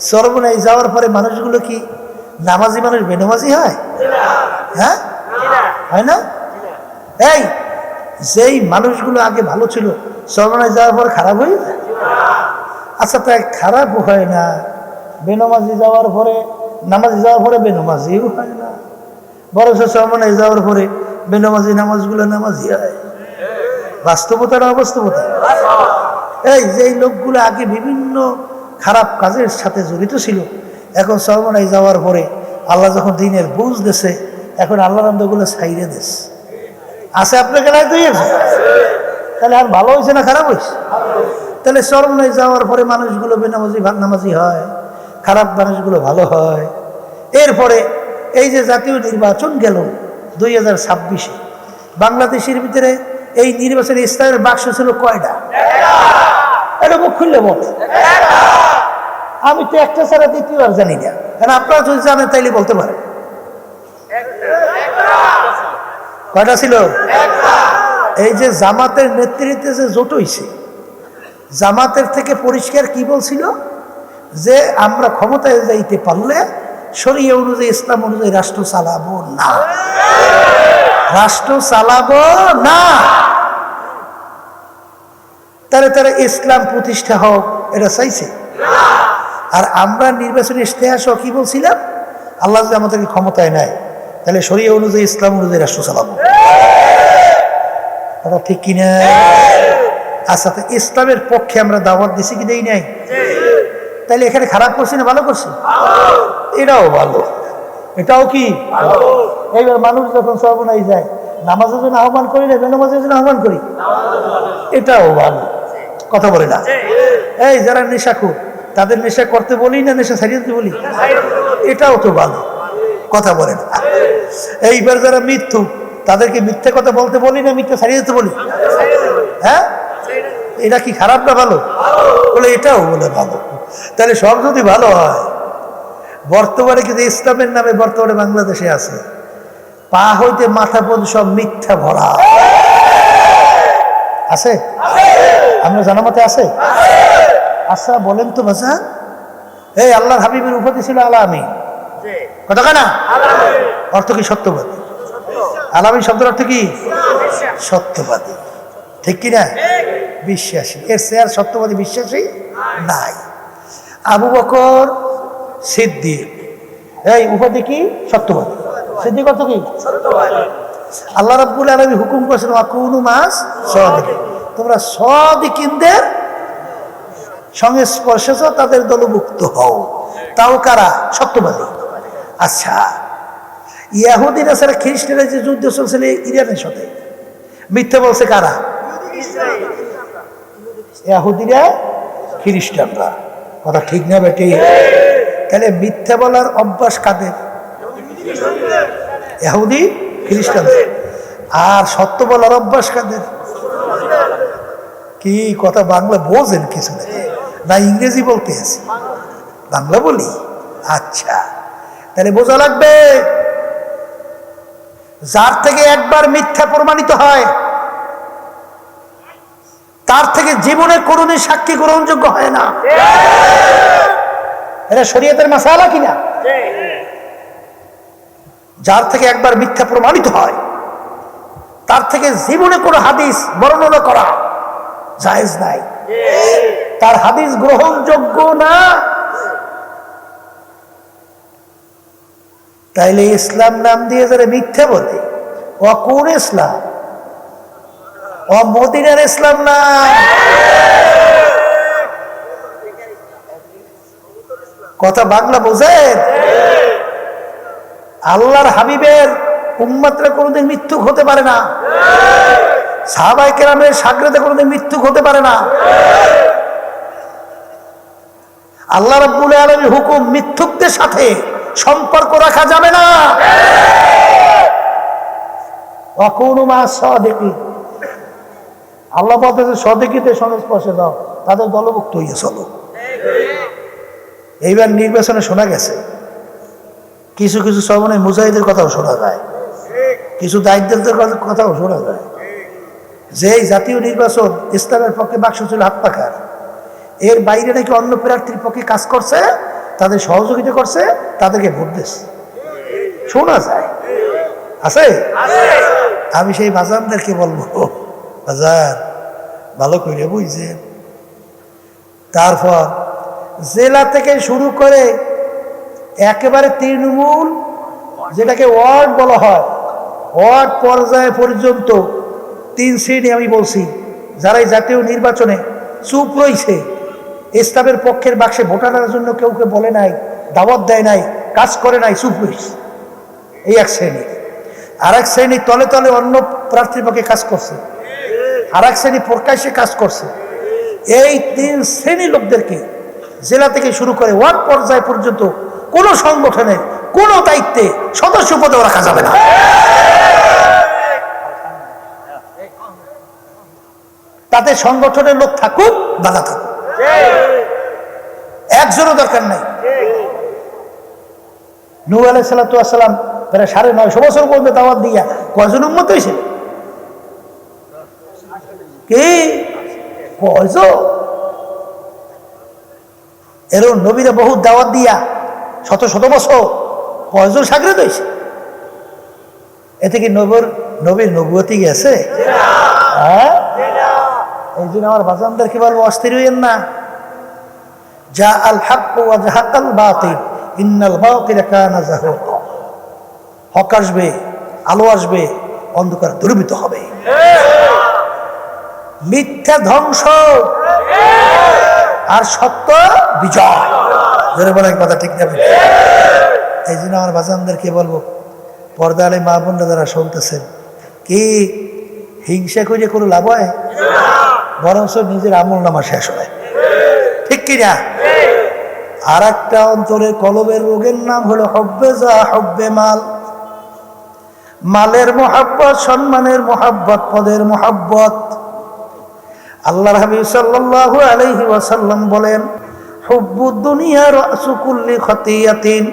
চরমনাই যাওয়ার পরে মানুষগুলো কি নামাজি মানুষ বেনামাজি হয়? হ্যাঁ, হয় না? এই যেই মানুষগুলো আগে ভালো ছিল চরমনাই যাওয়ার পরে খারাপ হয়ে যায়? আচ্ছা তাই খারাপ হয় না, বেনামাজি যাওয়ার পরে, নামাজি যাওয়ার পরে বেনামাজিও হয় না, বরং চরমনাই যাওয়ার পরে বেনামাজি নামাজগুলো নামাজি হয়। বাস্তবতা না অবাস্তবতা? এই যে লোকগুলো আগে বিভিন্ন খারাপ কাজের সাথে জড়িত ছিল, এখন চরমনাই যাওয়ার পরে আল্লাহ যখন দিনের বুঝ দিয়েছে, এখন আল্লাহ রামদাগুলো ছাইরে দিস আছে। আপনাকে নাই তুই তাহলে আর ভালো হয়েছে না খারাপ হয়েছে? তাহলে চরমনাই যাওয়ার পরে মানুষগুলো বেনামাজি নামাজি হয়, খারাপ মানুষগুলো ভালো হয়। এরপরে এই যে জাতীয় নির্বাচন গেল 2026-এ, বাংলাদেশের ভিতরে এই নির্বাচনের ইসলামের বাক্স ছিল কয়টা? এটা মুখ খুললে বল। আমি তো একটা ছাড়া দ্বিতীয় আর জানি না, কারণ আপনারা যদি জানেন তাইলে বলতে পারেন। কয়টা ছিল? এই যে জামাতের নেতৃত্বে যে জোট হইছে, জামাতের থেকে পরিষ্কার কি বলছিল যে আমরা ক্ষমতায় যাইতে পারলে শরীয়ত অনুযায়ী, ইসলাম অনুযায়ী রাষ্ট্র চালাবো না, রাষ্ট্র চালাবো না। তাহলে তারা ইসলাম প্রতিষ্ঠা হোক এটা চাইছে? আর আমরা নির্বাচনী ইশতেহার সহ কি বলছিলাম? আল্লাহ যদি আমাদেরকে ক্ষমতায় নেয় তাহলে শরীয়ত অনুযায়ী, ইসলাম অনুযায়ী রাষ্ট্র চালাবো। কথা ঠিক কিনা? আচ্ছা তো ইসলামের পক্ষে আমরা দাওয়াত দিছি কি দেই নাই? তাহলে এখানে খারাপ করছি না ভালো করছি? এটাও ভালো, এটাও কি? এইবার মানুষ যখন চরমনাই যায়, নামাজের জন্য আহ্বান করি না বেনামাজের জন্য আহ্বান করি, এটাও ভালো। কথা বলে না? এই যারা নেশাখোর তাদের নেশা করতে বলি না নেশা ছাড়িয়ে দিতে বলি? এটাও তো ভালো। কথা বলে না? এইবার যারা মৃত্যু তাদেরকে মিথ্যে কথা বলতে বলি না মিথ্যে ছাড়িয়ে দিতে বলি? হ্যাঁ, এটা কি খারাপ না ভালো? বলে এটাও বলে ভালো। তাহলে সব যদি ভালো হয়, বর্তমানে কিন্তু ইসলামের নামে বর্তমানে বাংলাদেশে আছে পা হইতে মাথা পর্যন্ত সব মিথ্যা ভরা আছে। আমরা জানা মতে আছে? আচ্ছা বলেন তো বাজা, এই আল্লাহর হাবিবের উপাধি ছিল আলামী, কথা কেনা? অর্থ কি? সত্যবাদী। আলামী শব্দের অর্থ কি? সত্যবাদী, ঠিক কিনা? বিশ্বাসী। এর চেয়ে আর সত্যবাদী বিশ্বাসী নাই। আবু বকর সিদ্দিক, এই উপাধি কি? সত্যবাদী। সিদ্দিক অর্থ কি? আল্লাহ রাব্বুল আলামিন হুকুম করেছেন ওয়াকুনু মাস সাদিকিন, তোমরা সাদিকিনদের সংস্পর্শে তাদের দলভুক্ত হও। তাও কারা? সত্যবাদী। আচ্ছা, ইহুদিরা ছাড়া খ্রিস্টানরা যে যুদ্ধ চলছিল ইরানের সাথে, মিথ্যা বলছে কারা? ইহুদিরা, খ্রিস্টানরা। কথা ঠিক না বেটি? তাহলে মিথ্যা বলার অভ্যাস কাদের? ইহুদি, খ্রিস্টানদের। আর সত্য বলার অভ্যাস কাদের? কি কথা বাংলা বোঝেন কিছু নাকি? না ইংরেজি বলতে আছি? বাংলা বলি। আচ্ছা, তাহলে বোঝা লাগবে, যার থেকে একবার মিথ্যা প্রমাণিত হয় তার থেকে জীবনে কোনদিন সাক্ষী গ্রহণযোগ্য হয় না। এটা শরীয়তের মাসালা কিনা? যার থেকে একবার মিথ্যা প্রমাণিত হয় তার থেকে জীবনে কোনো হাদিস বর্ণনা করা জায়েজ নাই, তার হাদিস গ্রহণযোগ্য না। তাইলে ইসলাম নাম দিয়ে যারা মিথ্যা বলে, ও কোন ইসলাম? ও মদিনার ইসলাম না। কথা বাংলা বোঝেন? আল্লাহর হাবিবের উম্মতরা কোনোদিন মিথ্যুক হতে পারে না। সাহাবায়ে কেরামের শাগরেদে কোনোদিন মিথ্যুক হতে পারে না। আল্লাহ রাব্বুল আলামিনের হুকুম, মিথ্যুকদের সাথে সম্পর্ক রাখা যাবে না। ওয়াকুনু মা'আস সাদিকিন, আল্লাহ বলতেছে সাদিকীদের সংস্পর্শে দাও, তাদের দলভুক্ত হইয়া চলো। এইবার নির্বাচনে শোনা গেছে কিছু কিছু শ্রবণে মুজাহিদের কথাও শোনা যায়, কিছু দায়িত্বদের কথাও শোনা যায়। যেই জাতীয় নির্বাচন ইসলামের পক্ষে বাক্স ছিল হাত পাখার, এর বাইরে নাকি অন্য প্রার্থীর পক্ষে কাজ করছে, তাদের সহযোগিতা করছে, তাদেরকে ভোট দিচ্ছে, শোনা যায়। আছে? আমি সেই বাজানদেরকে বলবো, বাজার ভালো করে বুঝছেন। তারপর জেলা থেকে শুরু করে একেবারে তৃণমূল, যেটাকে ওয়ার্ড বলা হয়, ওয়ার্ড পর্যায়ে পর্যন্ত 3 শ্রেণী আমি বলছি, যারা এই জাতীয় নির্বাচনে চুপ রয়েছে, ইসলামের পক্ষের বাক্সে ভোটারের জন্য কেউ কেউ বলে নাই, দাওয়াত দেয় নাই, কাজ করে নাই, চুপ রয়েছে, এই এক শ্রেণী। আর এক শ্রেণী তলে তলে অন্য প্রার্থীর পক্ষে কাজ করছে, আর এক শ্রেণী প্রকাশ্যে কাজ করছে। এই 3 শ্রেণী লোকদেরকে জেলা থেকে শুরু করে ওয়ার্ড পর্যায় পর্যন্ত কোনো সংগঠনের কোনো দায়িত্বে সদস্য পদেও রাখা যাবে না। তাদের সংগঠনের লোক থাকুক বা না থাকুক, একজনও দরকার নাই। নূহ আলাইহিস সালাতু ওয়াস সালাম প্রায় 950 বছর পর্যন্ত দাওয়াত দিয়া কয়জন উম্মত হয়েছে? কি কয়জন? এরকম নবীরা বহু দাওয়াত দিয়া শত শত বছর কয়জন শাগরেদ হয়েছে? এতে কি নবীর নবুয়তি গেছে? হ্যাঁ, এই জন্য আমার বাজানদেরকে বলবো, অস্থির হইয়েন না। যা আল হক ওয়া জাহাকাল বাতিল ইন্নাল বাতিলা কানা যাহুকা। হক আসবে, আলো আসবে, অন্ধকার দূরীভূত হবে, মিথ্যা ধ্বংস আর সত্য বিজয়। জোরে বলেন কথা ঠিক না? এই জন্য আমার বাজানদেরকে বলবো, পর্দা আলে মা বোনরা যারা শুনতেছেন, কি হিংসা করে কোনো লাভ হয়? বরঞ্চ নিজের আমল নামা শেষ হয়, ঠিক কিনা? আর একটা অন্তরের কলবের রোগের নাম হলো হব্বে যা হব্বে মাল। মালের মোহাব্বত, সম্মানের মোহাব্বত, পদের মোহাব্বত। আল্লাহর হাবিব সাল্লাল্লাহু আলাইহি ওয়াসাল্লাম বলেন, হুব্বুদ দুনিয়া রাসু কুল্লি খতিয়াতিন,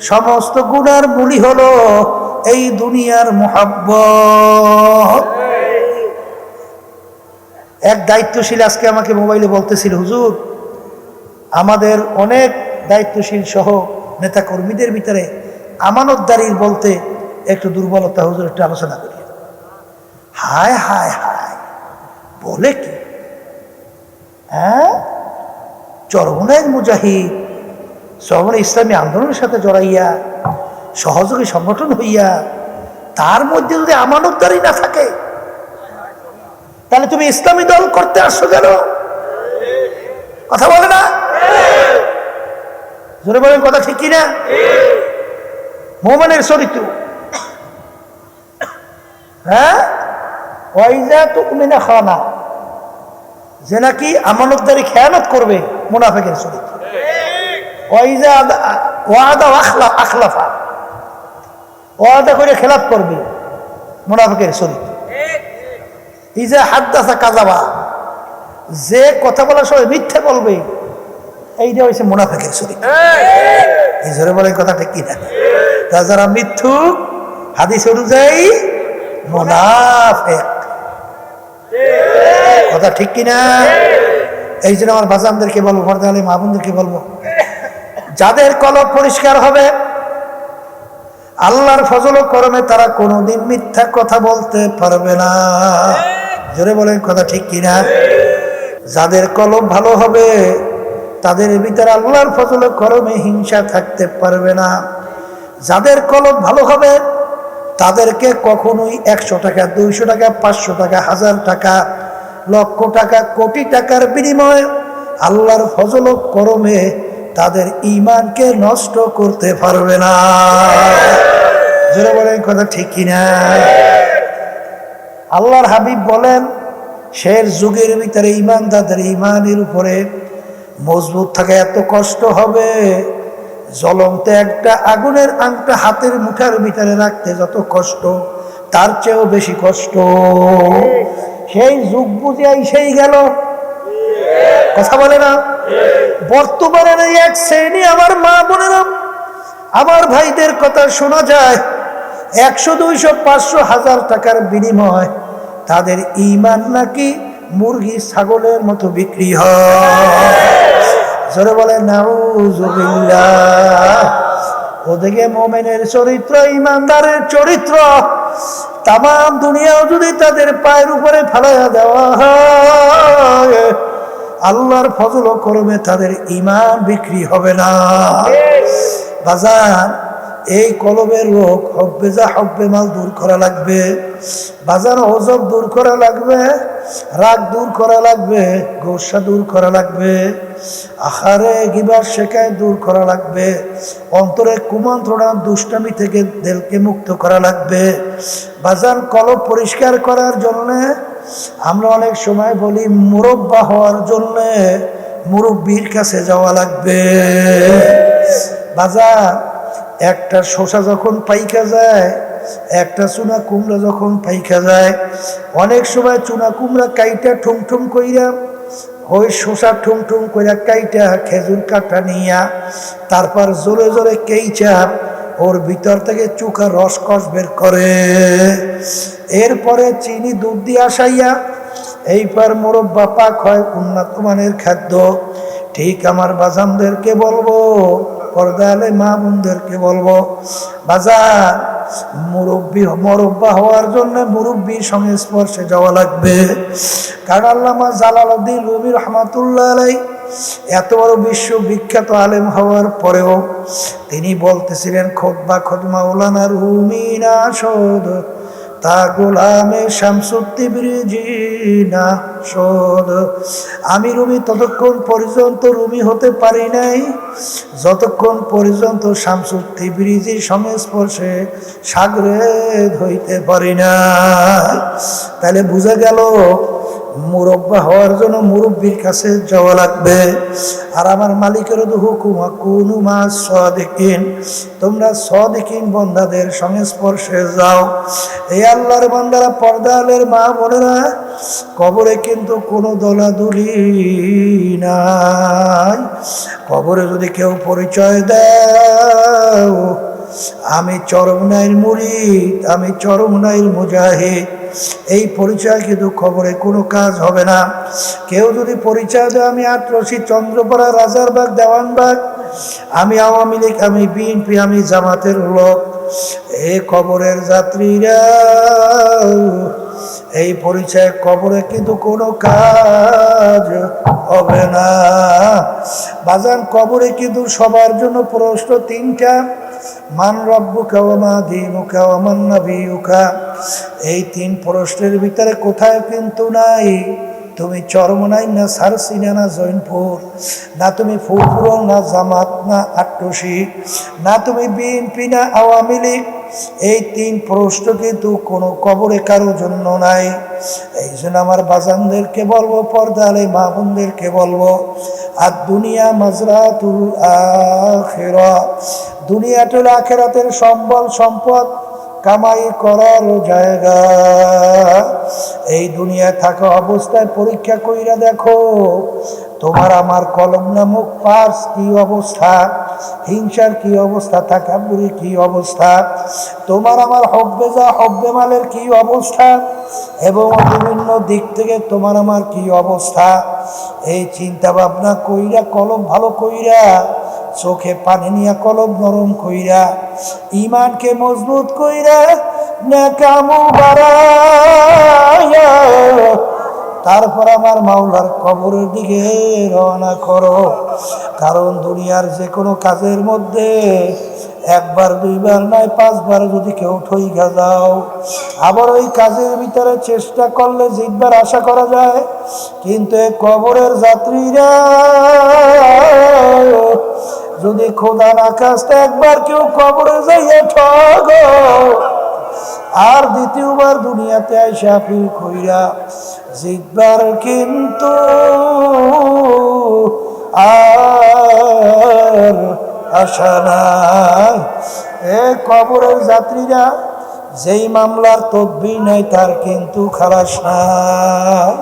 সমস্ত গুনার মূলই হলো এই দুনিয়ার মোহাব্বত। এক দায়িত্বশীল আজকে আমাকে মোবাইলে বলতেছিল, হুজুর আমাদের অনেক দায়িত্বশীল সহ নেতা কর্মীদের ভিতরে আমানতদারির বলতে একটু দুর্বলতা, হুজুর একটু আলোচনা করি। হায় হায় হায়, বলে কি? হ্যাঁ, চরমনায় মুজাহিদ, চরমনায় ইসলামী আন্দোলনের সাথে জড়াইয়া সহযোগী সংগঠন হইয়া, তার মধ্যে যদি আমানতদারি না থাকে, তাহলে তুমি ইসলামী দল করতে আসছো কেন? কথা বলে না? জোরে বলেন কথা ঠিক কিনা? মুমিনের চরিত্র, হ্যাঁ, ওয়াইজা তুমিনা খানা, যে নাকি আমানতদারি খেয়ানত করবে, মুনাফিকের চরিত্র। ওয়াইজা ওয়াদা আখলাফা, ওয়াদা করে খেলাফ করবে, মুনাফিকের চরিত্র। ইজা হাদ্দাসা কাযাবা, যে কথা বলার সময় মিথ্যা বলবে, এইটা হচ্ছে মুনাফিকের চরিত্র। এই জোরে বলে কথা ঠিক কিনা? তা যারা মিথ্যুক, হাদিস অনুযায়ী মুনাফিক, কথা ঠিক কিনা? এই জন্য আমার বাজানদেরকে বলবো, পর্দা আলে মা বোনদেরকে বলবো, যাদের কলব পরিষ্কার হবে, আল্লাহর ফজল ও করমে তারা কোনোদিন মিথ্যা কথা বলতে পারবে না। জোরে বলেন কথা ঠিক কিনা? যাদের কলব ভালো হবে, তাদের ভিতরে আল্লাহর ফজল ও করমে হিংসা থাকতে পারবে না। যাদের কলব ভালো হবে, তাদেরকে কখনোই 100 টাকা, 200 টাকা, 500 টাকা, 1000 টাকা, লক্ষ টাকা, কোটি টাকার বিনিময়ে আল্লাহর ফজল ও করমে তাদের ঈমানকে নষ্ট করতে পারবে না। জোরে বলেন কথা ঠিক কিনা? আল্লাহর হাবিব বলেন, শেষ যুগের ভিতরে ঈমানদারদের ঈমানের উপরে মজবুত থাকা এত কষ্ট হবে, জ্বলন্ত একটা আগুনের আংটা হাতের মুঠার ভিতরে রাখতে যত কষ্ট, তার চেয়েও বেশি কষ্ট। সেই যুগ বুঝিয়াই সেই গেল, কথা বলে না? বর্তমানে এক শ্রেণী আমার মা বোনেরা, আমার ভাইদের কথা শোনা যায়, 100, 200, 500, 1000 টাকার বিনিময় তাদের ঈমান নাকি মুরগি ছাগলের মতো বিক্রি হয়। জোরে বলে নাউযুবিল্লাহ। ওদিকে মুমিনের চরিত্র, ঈমানদারের চরিত্র তাম দুনিয়াও যদি তাদের পায়ের উপরে ফেলাইয়া দেওয়া হয়, আল্লাহর ফজল ও করমে তাদের ঈমান বিক্রি হবে না। বাজার, এই কলবের রোগ হব্বে মাল দূর করা লাগবে। বাজার ওজব দূর করা লাগবে, রাগ দূর করা লাগবে, গোসা দূর করা লাগবে, আহারে গিবার শেখায় দূর করা লাগবে, অন্তরে কুমন্ত্রণা দুষ্টামি থেকে দিলকে মুক্ত করা লাগবে। বাজার কলব পরিষ্কার করার জন্যে আমরা অনেক সময় বলি মুরব্বা হওয়ার জন্যে মুরব্বির কাছে যাওয়া লাগবে। বাজার, একটা শসা যখন পাইকা যায়, একটা চুনা কুমড়া যখন পাইকা যায়, অনেক সময় চুনা কুমড়া কাইটা ঠুমঠুম কইরা, ওই শসা ঠুমঠুম কইরা কাইটা খেজুর কাটা নিয়া তারপর জোরে জোরে কেইচা ওর ভিতর থেকে চুকা রসকস বের করে, এরপরে চিনি দুধ দিয়ে আসাইয়া এইবার মুরব্বা পাক হয় উন্নত মানের খাদ্য। ঠিক আমার বাজানদেরকে বলবো, পর্দালে মা বোনদেরকে বলবো, বাজার মুরব্বা হওয়ার জন্য মুরব্বির সংস্পর্শে যাওয়া লাগবে। কারণ আল্লামা জালালউদ্দিন রুমি রহমাতুল্লাহ আলাইহি এত বড় বিশ্ববিখ্যাত আলেম হওয়ার পরেও তিনি বলতেছিলেন, খোদ মাওলানা রুমি না শোধ তা গোলামে শামসুত্তিবরিজি না শোধ। আমি রুমি ততক্ষণ পর্যন্ত রুমি হতে পারি নাই যতক্ষণ পর্যন্ত শামসুত্তিবরিজির সংস্পর্শে সাগরে হইতে পারি না। তাহলে বুঝা গেল মুরব্বা হওয়ার জন্য মুরব্বির কাছে যাওয়া লাগবে। আর আমার মালিকের হুকুম কুনু মা সাদিকিন, তোমরা সাদিকিন বান্দাদের সংস্পর্শে যাও। এই আল্লাহর বান্দারা, পর্দালের মা বোনেরা, কবরে কিন্তু কোনো দলাদলি নাই। কবরে যদি কেউ পরিচয় দাও আমি চরমনাইর মুরিদ, আমি চরমনাইর মুজাহিদ, এই পরিচয় কিন্তু খবরে কোনো কাজ হবে না। কেউ যদি পরিচয় দেয় আমি আটরশি, চন্দ্রপাড়া, রাজারবাগ, দেওয়ানবাগ, আমি আওয়ামী লীগ, আমি বিএনপি, আমি জামাতের লোক, এই কবরের যাত্রীরা এই পরিচয় কবরে কিন্তু কোনো কাজ হবে না। বাজান, কবরে কিন্তু সবার জন্য প্রশ্ন তিনটা, মান রব্বুকা ওয়া মা দীনুকা ওয়া মান নাবিয়ুকা। এই তিন প্রশ্নের ভিতরে কোথায় কিন্তু নাই তুমি চরমনাই, না সারসিনা, না জৈনপুর, না তুমি ফুলপুর, না জামাত, না আট্টসি, না তুমি বিএনপি, না আওয়ামী লীগ। এই তিন প্রশ্ন কিন্তু কোনো কবরে কারো জন্য নাই। এই জন্য আমার বাজানদেরকে বলবো, পর্দালে মা বোনদেরকে বলবো, আর দুনিয়া মাজরাতুল আখিরা, দুনিয়াটা হলো আখিরাতের সম্বল সম্পদ কামাই করার জায়গা। এই দুনিয়া থাকা অবস্থায় পরীক্ষা কইরা দেখো তোমার আমার কলম নামক পার্স কি অবস্থা, হিংসার কি অবস্থা, তাকাব্বুরি কি অবস্থা, তোমার আমার হব্বে মালের কি অবস্থা, এবং বিভিন্ন দিক থেকে তোমার আমার কি অবস্থা। এই চিন্তা ভাবনা কইরা, কলম ভালো কইরা, চোখে পানি নিয়া কলম নরম কইরা, ইমানকে মজবুত কইরা, নেকামু বাড়াইয়া তারপর আমার মাওলার কবরের দিকে রওনা করো। কারণ দুনিয়ার যে কোনো কাজের মধ্যে একবার দুইবার নয় 5 বার যদি কেউ ঠইকা যাও, আবার ওই কাজের ভিতরে চেষ্টা করলে জিতবার আশা করা যায়। কিন্তু এই কবরের যাত্রীরা যদি খোদা না খাস্তে একবার কেউ কবরে যাইয়া ঠগো আর দ্বিতীয়বার দুনিয়াতে আইসা আপিল কইরা জিতবার কিন্তু আর আশা নাই। এ কবরের যাত্রীরা, যেই মামলার তদবির নাই তার কিন্তু খালাস নাই।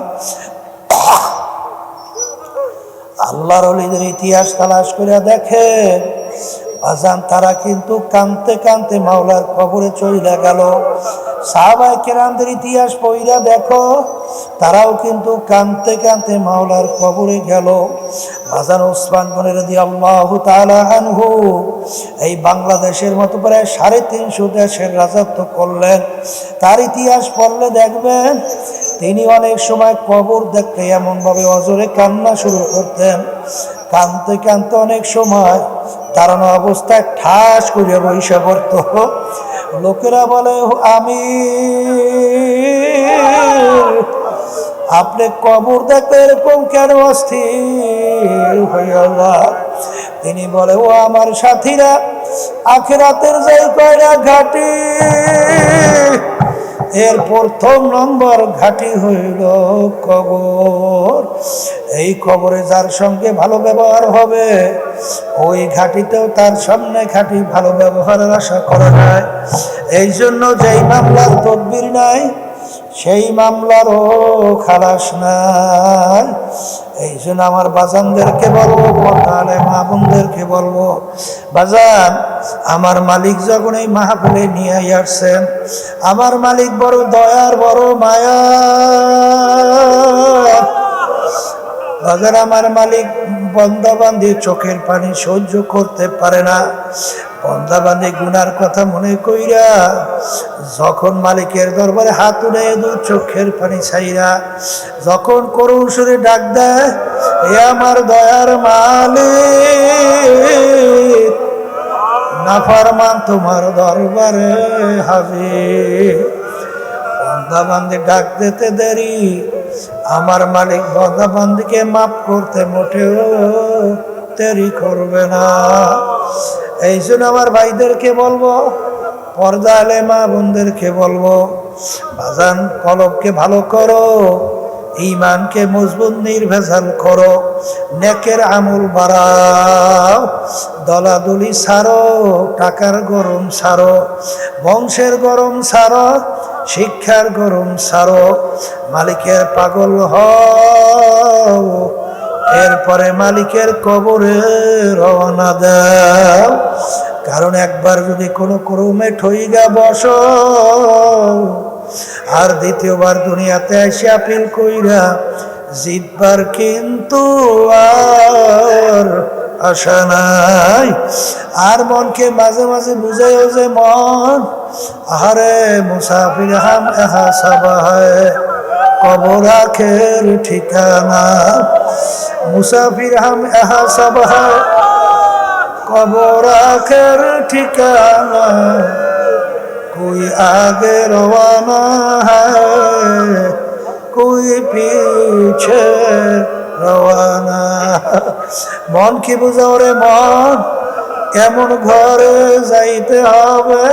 আল্লাহর ওলিদের ইতিহাস তালাশ করে দেখে বাজান, তারা কিন্তু কানতে কানতে মাওলার কবরে চলে গেল। সাহাবায়ে কেরামদের ইতিহাস পড়িয়া দেখো, তারাও কিন্তু কানতে কানতে মাওলার কবরে গেল। বাজান ওসমান গনি রাদিয়াল্লাহু তাআলা আনহু এই বাংলাদেশের মতো প্রায় 350 দেশের রাজত্ব করলেন। তার ইতিহাস পড়লে দেখবেন তিনি অনেক সময় কবর দেখতে এমনভাবে অজরে কান্না শুরু করতেন, কানতে কানতে অনেক সময় দাঁড়ানো অবস্থায় ঠাস করিয়া বৈশা পড়ত। লোকেরা বলে, আমি আপনি কবর দেখতে এরকম কেন অস্থির হইয়া? তিনি বলে, ও আমার সাথীরা, আখিরাতের যে কয়টা ঘাটি, এর প্রথম নম্বর ঘাটি হইল কবর। এই কবরে যার সঙ্গে ভালো ব্যবহার হবে, ওই ঘাটিতেও তার সামনে ঘাটি ভালো ব্যবহারের আশা করা যায়। এই জন্য যেই মামলার তদবির নাই, সেই মামলারও খালাস নাই। এই জন্য আমার বাজানদেরকে বলবো, পর্দালে মা বোনদেরকে বলবো, বাজান, আমার মালিক যখন এই মাহফিলে নিয়ে আসছেন, আমার মালিক বড় দয়ার, বড় মায়া। বাজার, আমার মালিক বন্দাবান্দি চোখের পানি সহ্য করতে পারে না। বন্দাবান্দি গুনার কথা মনে কইরা যখন মালিকের দরবারে হাত উঠে দু চোখের পানি ছাইরা যখন করুণ সুরে ডাক দেয়, এ আমার দয়ার মালিক, নাফরমান তোমার দরবারে হাজির। বন্দাবান্দি ডাক দিতে দেরি, আমার মালিক বন্দাবান্দিকে মাফ করতে মোটেও দেরি করবে না। এই জন্য আমার ভাইদেরকে বলবো, পর্দা আলে মা বোনদেরকে বলবো, বাজান, কলবকে ভালো করো, ঈমানকে মজবুত নির্ভেজাল করো, নেকের আমল বাড়াও, দলাদলি ছাড়ো, টাকার গরম ছাড়ো, বংশের গরম ছাড়ো, শিক্ষার গরম ছাড়ো, মালিকের পাগল হও, এরপরে মালিকের কবরে রওনা দাও। কারণ একবার যদি কোনো ক্রমে ঠইগা বসো, আর দ্বিতীয়বার দুনিয়াতে এসে আপিল কইরা জিতবার কিন্তু আর আশা নাই। আর মনকে মাঝে মাঝে বুঝাইও যে, মন, আহারে মুসাফির হাম এহা সাবা হয়, কবর আখের ঠিকানা। মুসাফির হাম এহা সাবা হয়, কবর আখের ঠিকানা। कोई आगे रवाना है, कोई पीछे रवाना। মন কি বুঝাও রে মন, এমন ঘরে যাইতে হবে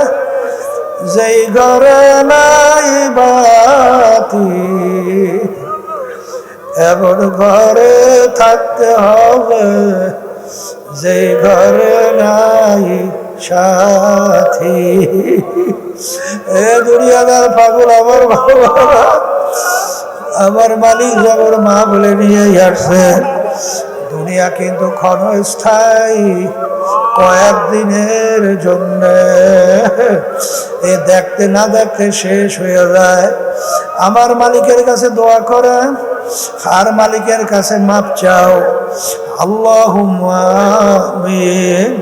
যেই ঘরে নাই বাতি, এমন ঘরে থাকতে হবে যেই ঘরে নাই সাথী। এ দুনিয়াদার পাগল আমার বাবা, আমার মালিক আমার মা বলে নিয়ে আসছে। দুনিয়া কিন্তু ক্ষণস্থায়ী, কয়েকদিনের জন্য। এ দেখতে না দেখতে শেষ হয়ে যায়। আমার মালিকের কাছে দোয়া করেন, আর মালিকের কাছে মাপ চাও। আল্লাহুম্মা আমিন।